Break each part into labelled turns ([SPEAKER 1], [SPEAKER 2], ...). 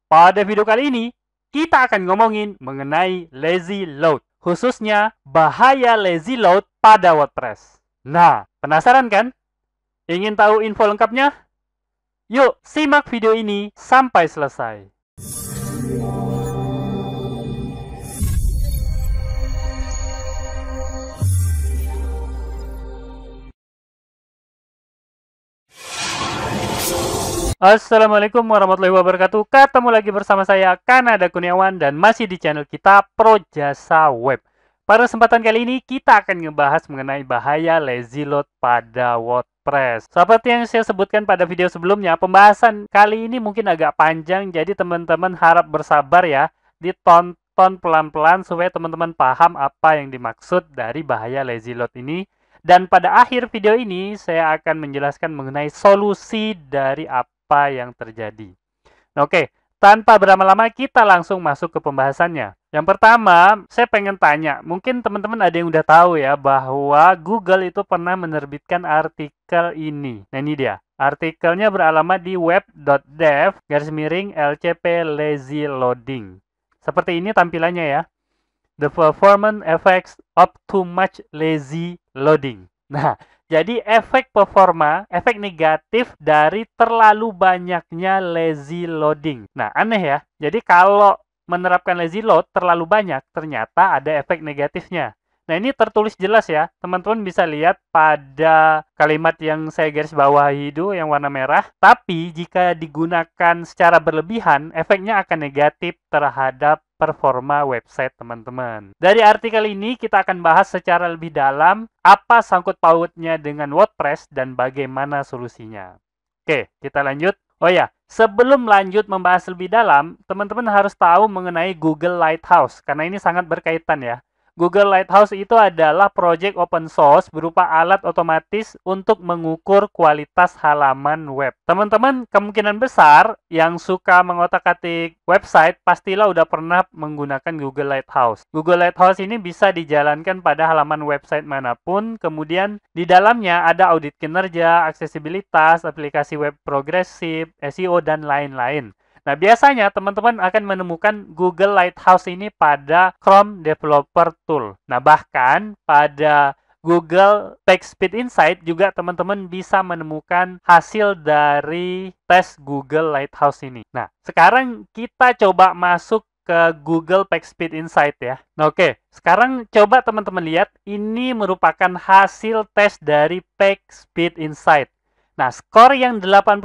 [SPEAKER 1] Pada video kali ini, kita akan ngomongin mengenai lazy load, khususnya bahaya lazy load pada WordPress. Nah, penasaran kan? Ingin tahu info lengkapnya? Yuk, simak video ini sampai selesai. Assalamualaikum warahmatullahi wabarakatuh. Ketemu lagi bersama saya, Kanada Kurniawan, dan masih di channel kita Pro Jasa Web. Pada kesempatan kali ini, kita akan ngebahas mengenai bahaya lazy load pada WordPress. Seperti yang saya sebutkan pada video sebelumnya, pembahasan kali ini mungkin agak panjang, jadi teman-teman harap bersabar ya. Ditonton pelan-pelan supaya teman-teman paham apa yang dimaksud dari bahaya lazy load ini. Dan pada akhir video ini, saya akan menjelaskan mengenai solusi dari apa yang terjadi. Oke, tanpa berlama-lama kita langsung masuk ke pembahasannya. Yang pertama, saya pengen tanya, mungkin teman-teman ada yang udah tahu ya bahwa Google itu pernah menerbitkan artikel ini. Nah, ini dia. Artikelnya beralamat di web.dev/lcp lazy loading. Seperti ini tampilannya ya. The performance effects of too much lazy loading. Nah, jadi efek negatif dari terlalu banyaknya lazy loading. Nah, aneh ya. Jadi kalau menerapkan lazy load terlalu banyak, ternyata ada efek negatifnya. Nah, ini tertulis jelas ya. Teman-teman bisa lihat pada kalimat yang saya garis bawahi itu yang warna merah. Tapi jika digunakan secara berlebihan, efeknya akan negatif terhadap performa website teman-teman. Dari artikel ini kita akan bahas secara lebih dalam apa sangkut pautnya dengan WordPress dan bagaimana solusinya. Oke, kita lanjut. Oh ya, sebelum lanjut membahas lebih dalam, teman-teman harus tahu mengenai Google Lighthouse karena ini sangat berkaitan ya. Google Lighthouse itu adalah proyek open source berupa alat otomatis untuk mengukur kualitas halaman web. Teman-teman kemungkinan besar yang suka mengotak-atik website pastilah udah pernah menggunakan Google Lighthouse. Google Lighthouse ini bisa dijalankan pada halaman website manapun, kemudian di dalamnya ada audit kinerja, aksesibilitas, aplikasi web progresif, SEO, dan lain-lain. Nah, biasanya teman-teman akan menemukan Google Lighthouse ini pada Chrome Developer Tool. Nah, bahkan pada Google PageSpeed Insight juga teman-teman bisa menemukan hasil dari tes Google Lighthouse ini. Nah, sekarang kita coba masuk ke Google PageSpeed Insight ya. Nah, oke. Sekarang coba teman-teman lihat, ini merupakan hasil tes dari PageSpeed Insight. Nah, skor yang 86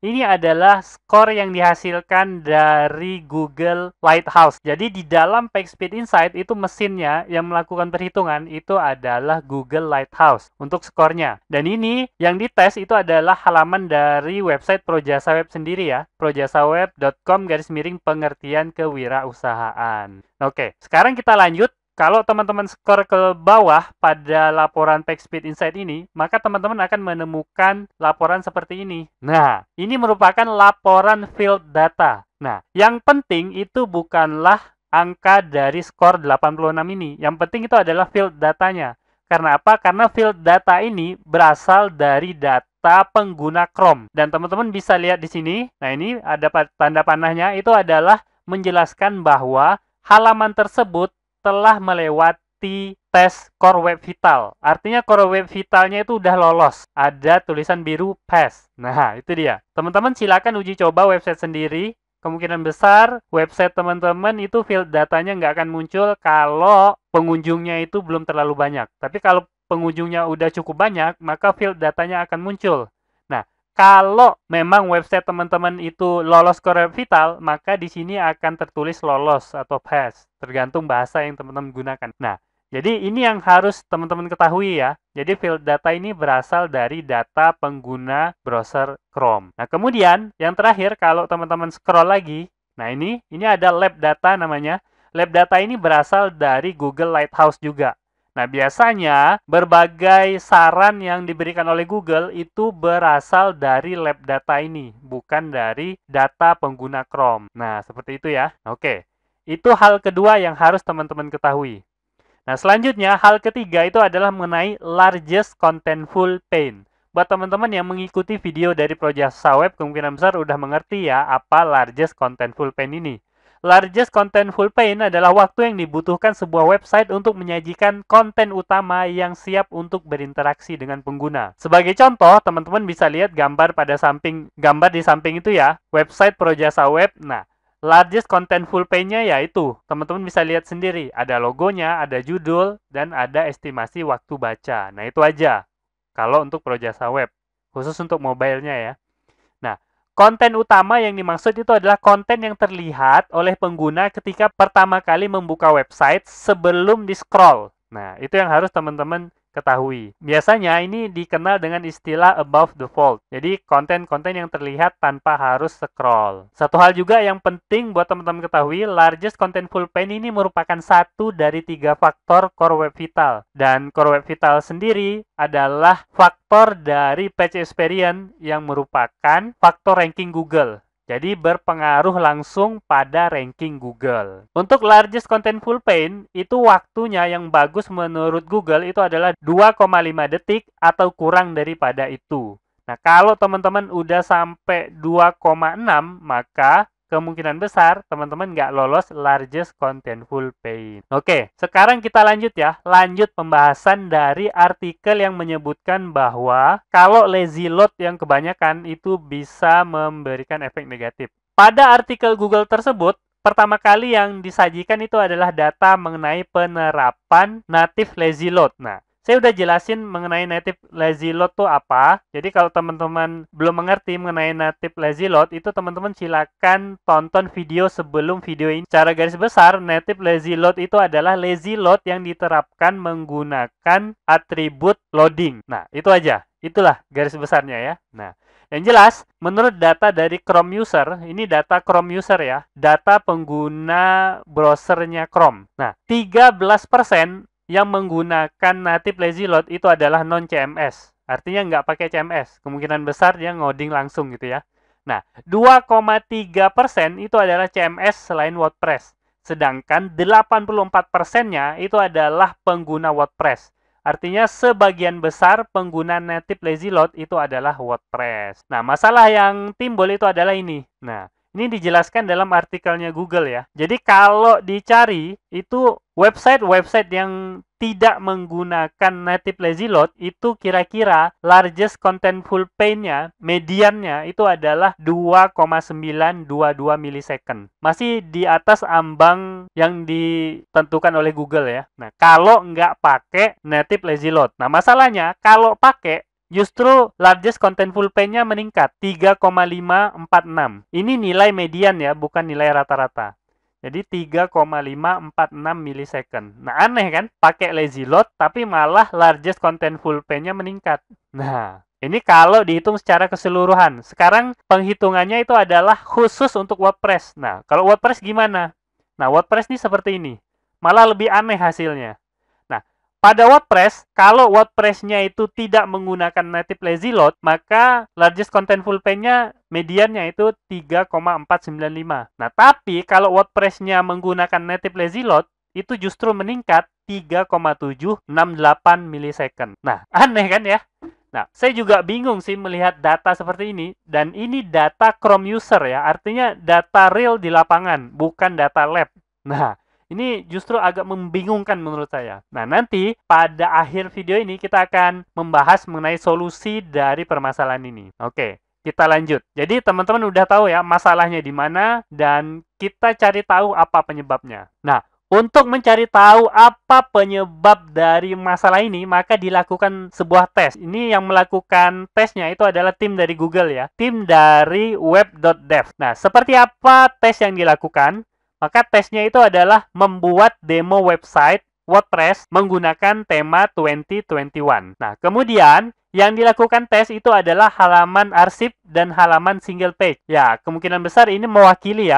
[SPEAKER 1] ini adalah skor yang dihasilkan dari Google Lighthouse. Jadi di dalam PageSpeed Insight itu mesinnya yang melakukan perhitungan itu adalah Google Lighthouse untuk skornya. Dan ini yang dites itu adalah halaman dari website Projasa Web sendiri ya. projasaweb.com/pengertian kewirausahaan. Oke, sekarang kita lanjut. Kalau teman-teman skor ke bawah pada laporan PageSpeed Insight ini, maka teman-teman akan menemukan laporan seperti ini. Nah, ini merupakan laporan field data. Nah, yang penting itu bukanlah angka dari skor 86 ini. Yang penting itu adalah field datanya. Karena apa? Karena field data ini berasal dari data pengguna Chrome. Dan teman-teman bisa lihat di sini. Nah, ini ada tanda panahnya. Itu adalah menjelaskan bahwa halaman tersebut telah melewati tes Core Web Vital. Artinya Core Web Vitalnya itu udah lolos. Ada tulisan biru pass. Nah, itu dia. Teman-teman silakan uji coba website sendiri. Kemungkinan besar website teman-teman itu field datanya nggak akan muncul kalau pengunjungnya itu belum terlalu banyak. Tapi kalau pengunjungnya udah cukup banyak, maka field datanya akan muncul. Nah, kalau memang website teman-teman itu lolos Core Web Vital, maka di sini akan tertulis lolos atau pass, tergantung bahasa yang teman-teman gunakan. Nah, jadi ini yang harus teman-teman ketahui ya. Jadi field data ini berasal dari data pengguna browser Chrome. Nah, kemudian yang terakhir kalau teman-teman scroll lagi, nah ini ada lab data namanya. Lab data ini berasal dari Google Lighthouse juga. Nah, biasanya berbagai saran yang diberikan oleh Google itu berasal dari lab data ini, bukan dari data pengguna Chrome. Nah, seperti itu ya. Oke, itu hal kedua yang harus teman-teman ketahui. Nah, selanjutnya hal ketiga itu adalah mengenai largest contentful pane. buat teman-teman yang mengikuti video dari Projasa Web, kemungkinan besar udah mengerti ya apa Largest Contentful Paint ini. Largest Contentful Paint adalah waktu yang dibutuhkan sebuah website untuk menyajikan konten utama yang siap untuk berinteraksi dengan pengguna. Sebagai contoh, teman-teman bisa lihat gambar di samping itu ya, website Projasa Web. Nah, largest contentful paint-nya yaitu, teman-teman bisa lihat sendiri, ada logonya, ada judul, dan ada estimasi waktu baca. Nah, itu aja kalau untuk Projasa Web, khusus untuk mobile-nya ya. Nah, konten utama yang dimaksud itu adalah konten yang terlihat oleh pengguna ketika pertama kali membuka website sebelum di-scroll. Nah, itu yang harus teman-teman ketahui. Biasanya ini dikenal dengan istilah above the fold. Jadi, konten-konten yang terlihat tanpa harus scroll. Satu hal juga yang penting buat teman-teman ketahui, largest contentful paint ini merupakan satu dari 3 faktor Core Web Vital. Dan Core Web Vital sendiri adalah faktor dari page experience yang merupakan faktor ranking Google. Jadi berpengaruh langsung pada ranking Google. Untuk largest contentful paint, itu waktunya yang bagus menurut Google itu adalah 2,5 detik atau kurang daripada itu. Nah, kalau teman-teman udah sampai 2,6, maka kemungkinan besar teman-teman nggak lolos largest contentful paint. Oke, sekarang kita lanjut ya. Lanjut pembahasan dari artikel yang menyebutkan bahwa kalau lazy load yang kebanyakan itu bisa memberikan efek negatif. Pada artikel Google tersebut, pertama kali yang disajikan itu adalah data mengenai penerapan native lazy load. Nah, saya udah jelasin mengenai native lazy load itu apa. Jadi kalau teman-teman belum mengerti mengenai native lazy load, itu teman-teman silakan tonton video sebelum video ini. Secara garis besar, native lazy load itu adalah lazy load yang diterapkan menggunakan atribut loading. Nah, itu aja. Itulah garis besarnya ya. Nah, yang jelas, menurut data dari Chrome user, ini data Chrome user ya, data pengguna browsernya Chrome. Nah, 13% yang menggunakan native lazy load itu adalah non-CMS. Artinya nggak pakai CMS. Kemungkinan besar dia ngoding langsung gitu ya. Nah, 2,3% itu adalah CMS selain WordPress. Sedangkan 84%-nya itu adalah pengguna WordPress. Artinya sebagian besar pengguna native lazy load itu adalah WordPress. Nah, masalah yang timbul itu adalah ini. Nah, ini dijelaskan dalam artikelnya Google ya. Jadi kalau dicari itu website-website yang tidak menggunakan native lazy load itu kira-kira largest contentful paint-nya, mediannya itu adalah 2,922 milisecond. Masih di atas ambang yang ditentukan oleh Google ya. Nah, kalau nggak pakai native lazy load. Nah, masalahnya kalau pakai justru largest contentful paint-nya meningkat 3,546. Ini nilai median ya, bukan nilai rata-rata. Jadi 3,546 milisecond. Nah, aneh kan? Pakai lazy load tapi malah largest contentful paint-nya meningkat. Nah, ini kalau dihitung secara keseluruhan. Sekarang penghitungannya itu adalah khusus untuk WordPress. Nah, kalau WordPress gimana? Nah, WordPress ini seperti ini. Malah lebih aneh hasilnya. Pada WordPress, kalau WordPress-nya itu tidak menggunakan native lazy load, maka largest contentful paint-nya mediannya itu 3,495. Nah, tapi kalau WordPress-nya menggunakan native lazy load, itu justru meningkat 3,768 milisecond. Nah, aneh kan ya? Nah, saya juga bingung sih melihat data seperti ini. Dan ini data Chrome user ya, artinya data real di lapangan, bukan data lab. Nah, ini justru agak membingungkan menurut saya. Nah, nanti pada akhir video ini kita akan membahas mengenai solusi dari permasalahan ini. Oke, kita lanjut. Jadi teman-teman udah tahu ya masalahnya di mana dan kita cari tahu apa penyebabnya. Nah, untuk mencari tahu apa penyebab dari masalah ini, maka dilakukan sebuah tes. Ini yang melakukan tesnya itu adalah tim dari Google ya. Tim dari web.dev. Nah, seperti apa tes yang dilakukan? Maka tesnya itu adalah membuat demo website WordPress menggunakan tema 2021. Nah, kemudian yang dilakukan tes itu adalah halaman arsip dan halaman single page. Ya, kemungkinan besar ini mewakili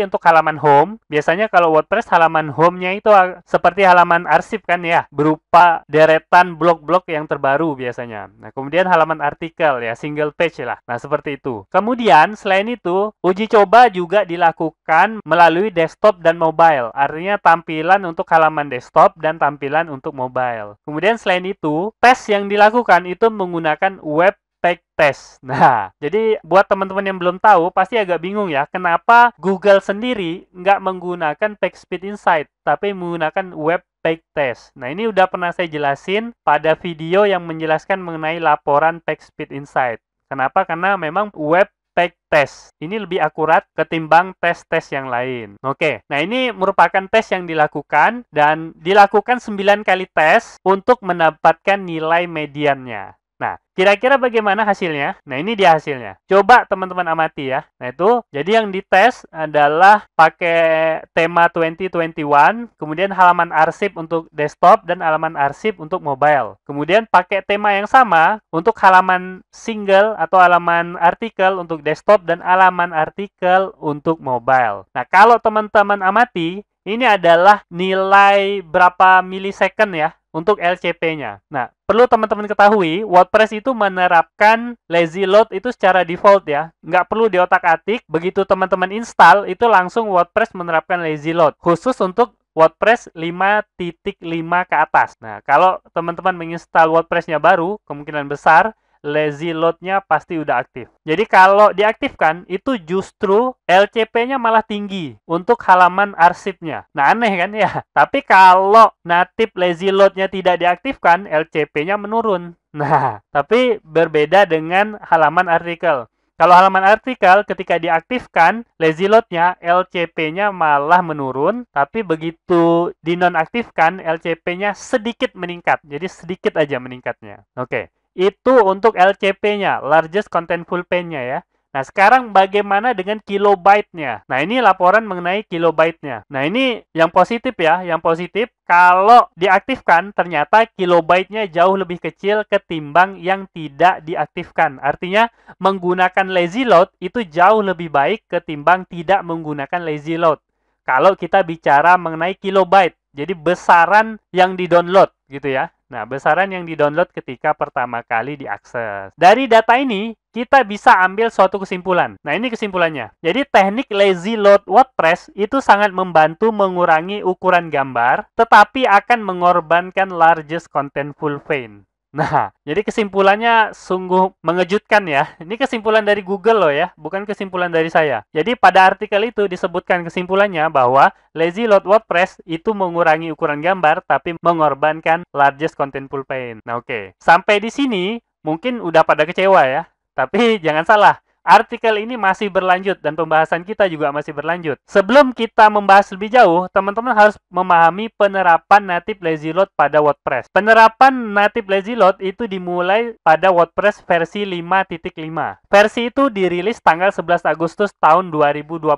[SPEAKER 1] untuk halaman home. Biasanya kalau WordPress halaman home-nya itu seperti halaman arsip kan ya, berupa deretan blog-blog yang terbaru biasanya. Nah, kemudian halaman artikel ya, single page lah. Nah, seperti itu. Kemudian selain itu, uji coba juga dilakukan melalui desktop dan mobile. Artinya tampilan untuk halaman desktop dan tampilan untuk mobile. Kemudian selain itu, tes yang dilakukan itu menggunakan Webpack Test. Nah, jadi buat teman-teman yang belum tahu, pasti agak bingung ya, kenapa Google sendiri nggak menggunakan PageSpeed Insight, tapi menggunakan Webpack Test. Nah, ini udah pernah saya jelasin pada video yang menjelaskan mengenai laporan PageSpeed Insight. Kenapa? Karena memang Webpack Test ini lebih akurat ketimbang tes-tes yang lain. Oke, nah ini merupakan tes yang dilakukan dan dilakukan 9 kali tes untuk mendapatkan nilai mediannya. Nah, kira-kira bagaimana hasilnya? Nah, ini dia hasilnya. Coba teman-teman amati ya. Nah, itu jadi yang dites adalah pakai tema 2021, kemudian halaman arsip untuk desktop dan halaman arsip untuk mobile. Kemudian pakai tema yang sama untuk halaman single atau halaman artikel untuk desktop dan halaman artikel untuk mobile. Nah, kalau teman-teman amati, ini adalah nilai berapa milisecond ya untuk LCP-nya. Nah, perlu teman-teman ketahui, WordPress itu menerapkan lazy load itu secara default ya. Nggak perlu diotak-atik, begitu teman-teman install, itu langsung WordPress menerapkan lazy load. Khusus untuk WordPress 5.5 ke atas. Nah, kalau teman-teman menginstal WordPress-nya baru, kemungkinan besar lazy load-nya pasti udah aktif. Jadi kalau diaktifkan, itu justru LCP-nya malah tinggi untuk halaman arsipnya. Nah, aneh kan ya? Tapi kalau native lazy load-nya tidak diaktifkan, LCP-nya menurun. Nah, tapi berbeda dengan halaman artikel. Kalau halaman artikel ketika diaktifkan, lazy load-nya, LCP-nya malah menurun, tapi begitu dinonaktifkan, LCP-nya sedikit meningkat. Jadi sedikit aja meningkatnya. Oke. Itu untuk LCP-nya, largest contentful pane-nya ya. Nah, sekarang bagaimana dengan kilobyte-nya? Nah, ini laporan mengenai kilobyte-nya. Nah, ini yang positif ya. Yang positif, kalau diaktifkan, ternyata kilobyte-nya jauh lebih kecil ketimbang yang tidak diaktifkan. Artinya, menggunakan lazy load itu jauh lebih baik ketimbang tidak menggunakan lazy load. Kalau kita bicara mengenai kilobyte, jadi besaran yang di-download gitu ya. Nah, besaran yang di-download ketika pertama kali diakses. Dari data ini, kita bisa ambil suatu kesimpulan. Nah, ini kesimpulannya. Jadi, teknik lazy load WordPress itu sangat membantu mengurangi ukuran gambar, tetapi akan mengorbankan largest contentful pane. Nah, jadi kesimpulannya sungguh mengejutkan ya. Ini kesimpulan dari Google loh ya, bukan kesimpulan dari saya. Jadi pada artikel itu disebutkan kesimpulannya bahwa lazy load WordPress itu mengurangi ukuran gambar tapi mengorbankan largest contentful pane. Nah, oke. Sampai di sini mungkin udah pada kecewa ya. Tapi jangan salah, artikel ini masih berlanjut dan pembahasan kita juga masih berlanjut. Sebelum kita membahas lebih jauh, teman-teman harus memahami penerapan native lazy load pada WordPress. Penerapan native lazy load itu dimulai pada WordPress versi 5.5. Versi itu dirilis tanggal 11 Agustus tahun 2020.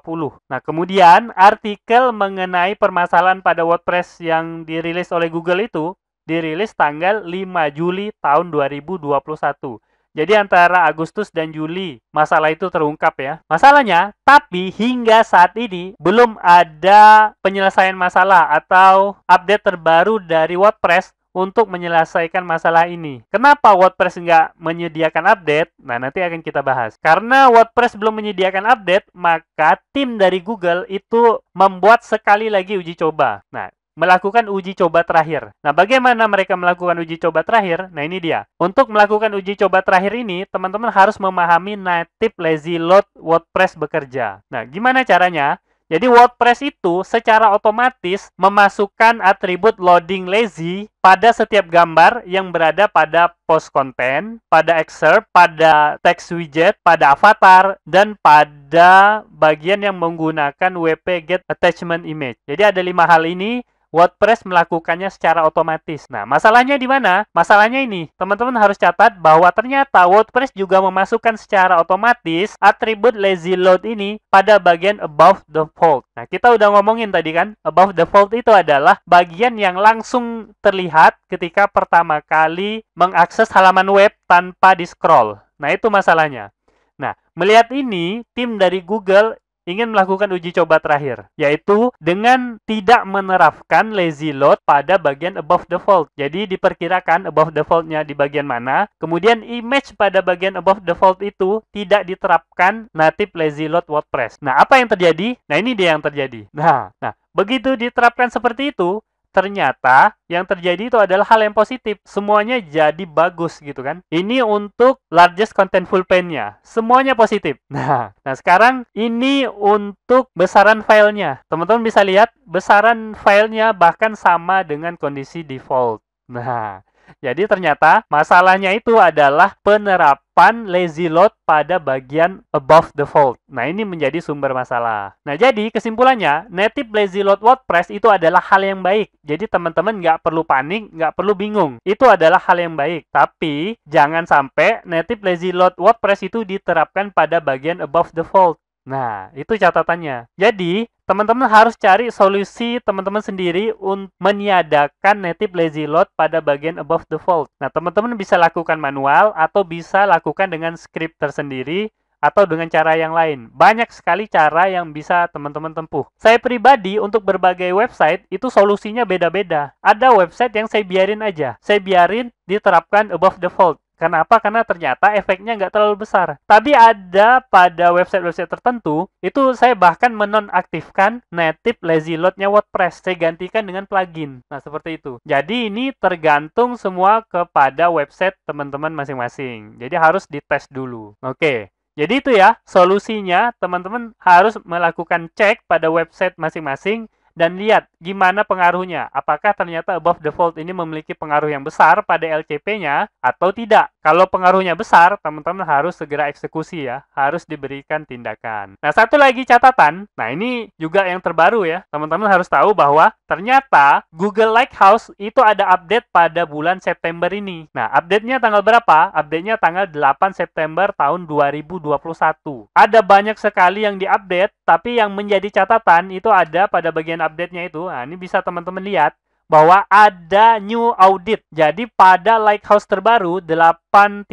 [SPEAKER 1] Nah, kemudian artikel mengenai permasalahan pada WordPress yang dirilis oleh Google itu dirilis tanggal 5 Juli tahun 2021. Jadi antara Agustus dan Juli masalah itu terungkap ya. Masalahnya, tapi hingga saat ini belum ada penyelesaian masalah atau update terbaru dari WordPress untuk menyelesaikan masalah ini. Kenapa WordPress nggak menyediakan update? Nah, nanti akan kita bahas. Karena WordPress belum menyediakan update, maka tim dari Google itu membuat sekali lagi uji coba. Nah, melakukan uji coba terakhir. Nah, bagaimana mereka melakukan uji coba terakhir? Nah, ini dia. Untuk melakukan uji coba terakhir ini, teman-teman harus memahami native lazy load WordPress bekerja. Nah, gimana caranya? Jadi, WordPress itu secara otomatis memasukkan atribut loading lazy pada setiap gambar yang berada pada post content, pada excerpt, pada text widget, pada avatar, dan pada bagian yang menggunakan WP Get Attachment Image. Jadi, ada 5 hal ini WordPress melakukannya secara otomatis. Nah, masalahnya di mana? Masalahnya ini, teman-teman harus catat bahwa ternyata WordPress juga memasukkan secara otomatis atribut lazy load ini pada bagian above the fold. Nah, kita udah ngomongin tadi kan, above the fold itu adalah bagian yang langsung terlihat ketika pertama kali mengakses halaman web tanpa di-scroll. Nah, itu masalahnya. Nah, melihat ini, tim dari Google ingin melakukan uji coba terakhir, yaitu dengan tidak menerapkan lazy load pada bagian above the fold. Jadi diperkirakan above the fold-nya di bagian mana, kemudian image pada bagian above the fold itu tidak diterapkan native lazy load WordPress. Nah, apa yang terjadi? Nah, ini dia yang terjadi. Nah, begitu diterapkan seperti itu, ternyata yang terjadi itu adalah hal yang positif. Semuanya jadi bagus gitu kan. Ini untuk largest contentful pane-nya. Semuanya positif. Nah, sekarang ini untuk besaran filenya. Teman-teman bisa lihat besaran filenya bahkan sama dengan kondisi default. Nah, jadi ternyata masalahnya itu adalah penerapan lazy load pada bagian above the fold. Nah, ini menjadi sumber masalah. Nah, jadi kesimpulannya, native lazy load WordPress itu adalah hal yang baik. Jadi teman-teman nggak perlu panik, nggak perlu bingung. Itu adalah hal yang baik. Tapi, jangan sampai native lazy load WordPress itu diterapkan pada bagian above the fold. Nah, itu catatannya. Jadi, teman-teman harus cari solusi teman-teman sendiri untuk meniadakan native lazy load pada bagian above the fold. Nah, teman-teman bisa lakukan manual atau bisa lakukan dengan script tersendiri atau dengan cara yang lain. Banyak sekali cara yang bisa teman-teman tempuh. Saya pribadi untuk berbagai website itu solusinya beda-beda. Ada website yang saya biarin aja. Saya biarin diterapkan above the fold. Kenapa? Karena ternyata efeknya nggak terlalu besar. Tapi ada pada website-website tertentu, itu saya bahkan menonaktifkan native lazy load-nya WordPress. Saya gantikan dengan plugin. Nah, seperti itu. Jadi ini tergantung semua kepada website teman-teman masing-masing. Jadi harus dites dulu. Oke. Jadi itu ya, solusinya teman-teman harus melakukan cek pada website masing-masing dan lihat gimana pengaruhnya. Apakah ternyata above the fold ini memiliki pengaruh yang besar pada LCP-nya atau tidak. Kalau pengaruhnya besar, teman-teman harus segera eksekusi ya. Harus diberikan tindakan. Nah, satu lagi catatan. Nah, ini juga yang terbaru ya. Teman-teman harus tahu bahwa ternyata Google Lighthouse itu ada update pada bulan September ini. Nah, update-nya tanggal berapa? Update-nya tanggal 8 September tahun 2021. Ada banyak sekali yang diupdate, tapi yang menjadi catatan itu ada pada bagian update-nya itu. Nah, ini bisa teman-teman lihat bahwa ada new audit. Jadi pada Lighthouse terbaru 8.4,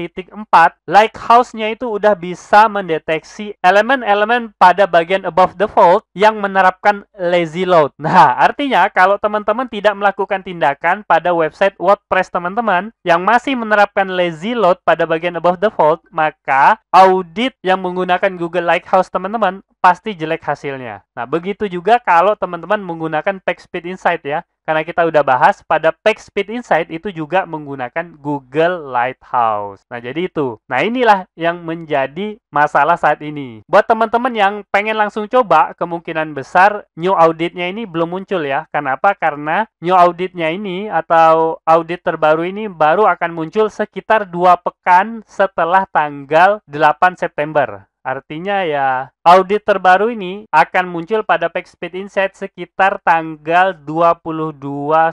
[SPEAKER 1] Lighthouse-nya itu udah bisa mendeteksi elemen-elemen pada bagian above the fold yang menerapkan lazy load. Nah, artinya kalau teman-teman tidak melakukan tindakan pada website WordPress teman-teman yang masih menerapkan lazy load pada bagian above the fold, maka audit yang menggunakan Google Lighthouse teman-teman pasti jelek hasilnya. Nah, begitu juga kalau teman-teman menggunakan PageSpeed Insight ya. Karena kita udah bahas pada PageSpeed Insight itu juga menggunakan Google Lighthouse. Nah, jadi itu. Nah, inilah yang menjadi masalah saat ini. Buat teman-teman yang pengen langsung coba, kemungkinan besar new auditnya ini belum muncul ya. Kenapa? Karena new auditnya ini atau audit terbaru ini baru akan muncul sekitar 2 pekan setelah tanggal 8 September. Artinya ya, audit terbaru ini akan muncul pada PageSpeed Insight sekitar tanggal 22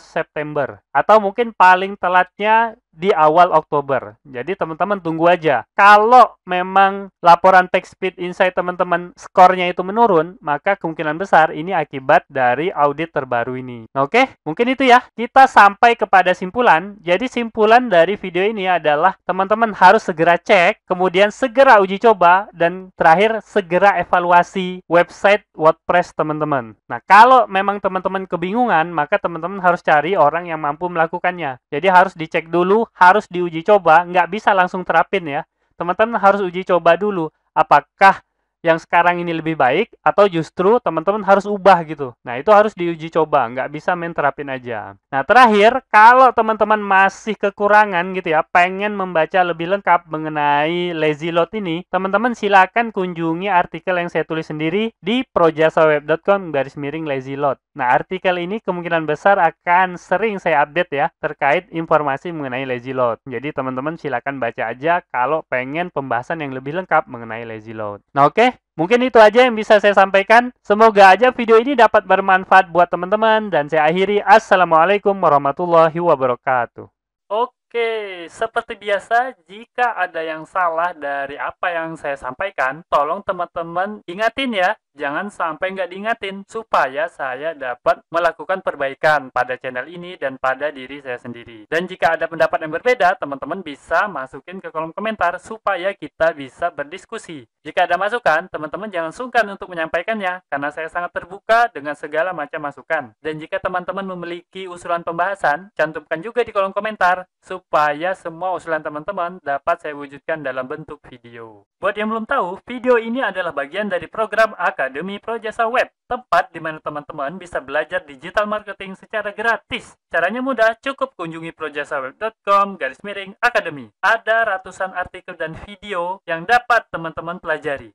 [SPEAKER 1] September. Atau mungkin paling telatnya di awal Oktober. Jadi teman-teman tunggu aja. Kalau memang laporan PageSpeed Insight teman-teman skornya itu menurun, maka kemungkinan besar ini akibat dari audit terbaru ini. Oke, mungkin itu ya. Kita sampai kepada simpulan. Jadi simpulan dari video ini adalah teman-teman harus segera cek, kemudian segera uji coba, dan terakhir segera evaluasi website WordPress teman-teman. Nah, kalau memang teman-teman kebingungan, maka teman-teman harus cari orang yang mampu melakukannya. Jadi harus dicek dulu, harus diuji coba, nggak bisa langsung terapin ya. Teman-teman harus uji coba dulu, apakah yang sekarang ini lebih baik, atau justru teman-teman harus ubah gitu. Nah, itu harus diuji coba, nggak bisa main terapin aja. Nah, terakhir, kalau teman-teman masih kekurangan gitu ya, pengen membaca lebih lengkap mengenai lazy load ini, teman-teman silakan kunjungi artikel yang saya tulis sendiri di projasaweb.com/lazy load. Nah, artikel ini kemungkinan besar akan sering saya update ya, terkait informasi mengenai lazy load. Jadi, teman-teman silakan baca aja kalau pengen pembahasan yang lebih lengkap mengenai lazy load. Nah, oke. Mungkin itu aja yang bisa saya sampaikan. Semoga aja video ini dapat bermanfaat buat teman-teman. Dan saya akhiri. Assalamualaikum warahmatullahi wabarakatuh. Oke, seperti biasa, jika ada yang salah dari apa yang saya sampaikan, tolong teman-teman ingatin ya. Jangan sampai nggak diingatin, supaya saya dapat melakukan perbaikan pada channel ini dan pada diri saya sendiri. Dan jika ada pendapat yang berbeda, teman-teman bisa masukin ke kolom komentar, supaya kita bisa berdiskusi. Jika ada masukan, teman-teman jangan sungkan untuk menyampaikannya, karena saya sangat terbuka dengan segala macam masukan. Dan jika teman-teman memiliki usulan pembahasan, cantumkan juga di kolom komentar, supaya semua usulan teman-teman dapat saya wujudkan dalam bentuk video. Buat yang belum tahu, video ini adalah bagian dari program AKAD Akademi Projasa Web, tempat di mana teman-teman bisa belajar digital marketing secara gratis. Caranya mudah, cukup kunjungi projasaweb.com/academy. Ada ratusan artikel dan video yang dapat teman-teman pelajari.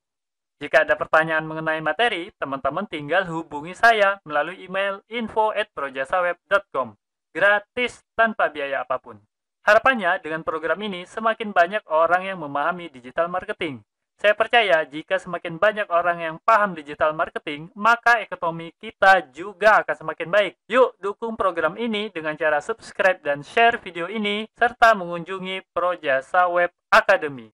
[SPEAKER 1] Jika ada pertanyaan mengenai materi, teman-teman tinggal hubungi saya melalui email info@projasaweb.com. Gratis tanpa biaya apapun. Harapannya dengan program ini semakin banyak orang yang memahami digital marketing. Saya percaya jika semakin banyak orang yang paham digital marketing, maka ekonomi kita juga akan semakin baik. Yuk dukung program ini dengan cara subscribe dan share video ini, serta mengunjungi Projasa Web Academy.